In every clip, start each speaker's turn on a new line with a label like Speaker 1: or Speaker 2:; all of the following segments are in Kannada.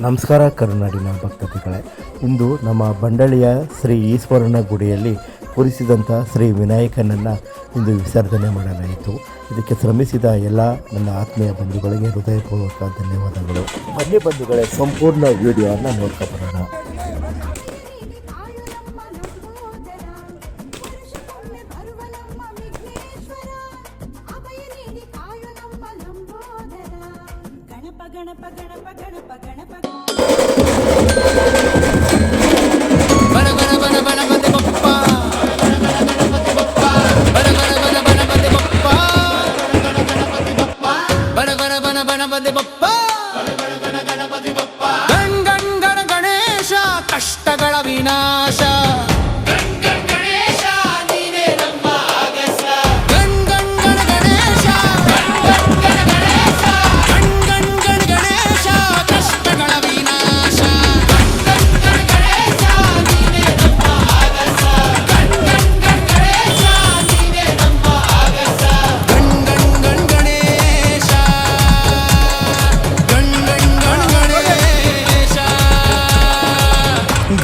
Speaker 1: ನಮಸ್ಕಾರ ಕರುನಾಡಿನ ಭಕ್ತತಿಗಳೇ, ಇಂದು ನಮ್ಮ ಬಂಡಳಿಯ ಶ್ರೀ ಈಶ್ವರನ ಗುಡಿಯಲ್ಲಿ ಕೂರಿಸಿದಂಥ ಶ್ರೀ ವಿನಾಯಕನನ್ನು ಇಂದು ವಿಸರ್ಜನೆ ಮಾಡಲಾಯಿತು. ಇದಕ್ಕೆ ಶ್ರಮಿಸಿದ ಎಲ್ಲ ನನ್ನ ಆತ್ಮೀಯ ಬಂಧುಗಳಿಗೆ ಹೃದಯಪೂರ್ವಕ ಧನ್ಯವಾದಗಳು. ಬನ್ನಿ ಬಂಧುಗಳೇ, ಸಂಪೂರ್ಣ ವಿಡಿಯೋವನ್ನು ನೋಡ್ಕೊಬರೋಣ.
Speaker 2: ಗಣಪ ಗಣಪ ಗಣಪ ಗಣಪ
Speaker 3: ಬಣ ಬಣ ಬಣ ಗಣಪತಿ ಬಪ್ಪ, ಬಣ ಬಣ ಬಣ ಗಣಪತಿ ಬಪ್ಪ, ಬಣ ಬಣ ಬಣ ಗಣಪತಿ ಬಪ್ಪ, ಗಣ್ ಗಣ್ ಗಣ ಗಣೇಶ ಕಷ್ಟಗಳ ವಿನಾಶ.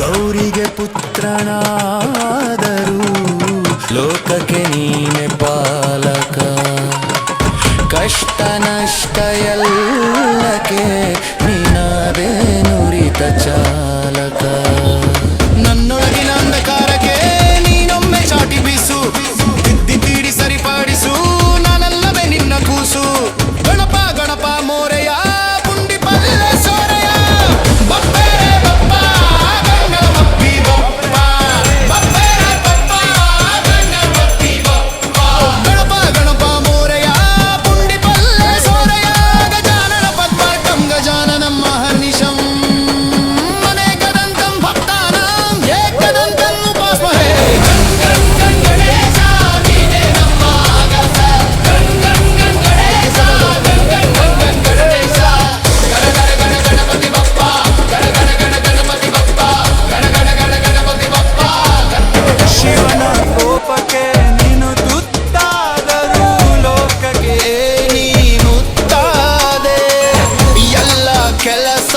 Speaker 3: ಗೌರಿಗೆ ಪುತ್ರನಾದರೂ ಲೋಕಕ್ಕೆ ನೀನೆ ಪಾಲಕ, ಕಷ್ಟ ನಷ್ಟ ಎಲ್ಲಕ್ಕೆ ನೀನಾದೆ ನುರಿತ ಚಾಲಕ. ನನ್ನೊಳಗಿನ ಅಂಧಕಾರಕ್ಕೆ ನೀನೊಮ್ಮೆ ಚಾಟಿ ಬೀಸು, ತಿದ್ದಿ ತೀಡಿ ಸರಿಪಡಿಸು, ನಾನಲ್ಲವೇ ನಿನ್ನ ಕೂಸು. ಗಣಪ ಗಣಪ ಮೋರೆಯ ಪುಂಡಿ ಪಲ್ಲೆ ಸೋರೆಯ ಬಪ್ಪೆ ಬಪ್ಪ, ಗಣಪತಿ ಬಪ್ಪ, ಬಪ್ಪೆ ಬಪ್ಪ, ಗಣಪತಿ ಬಪ್ಪ. ಗಣಪ ಗಣಪ ಮೋರೆಯ ಪುಂಡಿ ಪಲ್ಲೆ ಸೋರೆಯ ಗಜಾನನ ಪದ್ಮಾರ್ಕಂ ಗಜಾನನಂ ಮಹರ್ನಿಶಂ ಅನೇಕದಂತಂ ಭಕ್ತಾನಾಂ ಏಕದಂತಂ ಉಪಾಸ್ಮಹೇ. ಗಣೇಶ ನೀನೇ ನಮ್ಮ ಆಗಸ, ಗಣೇಶ ಗಣೇಶ ಗಣ ಗಣ ಗಣಪತಿ ಬಪ್ಪ, ಗಣ ಗಣ ಗಣ ಗಣಪತಿ ಬಪ್ಪ, ಗಣ ಗಣ ಗಣ ಗಣಪತಿ ಬಪ್ಪ. ಶಿವನ ಕೋಪಕ್ಕೆ ನೀನು ತುತ್ತಾದರೂ ಲೋಕಕ್ಕೆ ನೀನು ತಾದೆ, ಎಲ್ಲ ಕೆಲಸ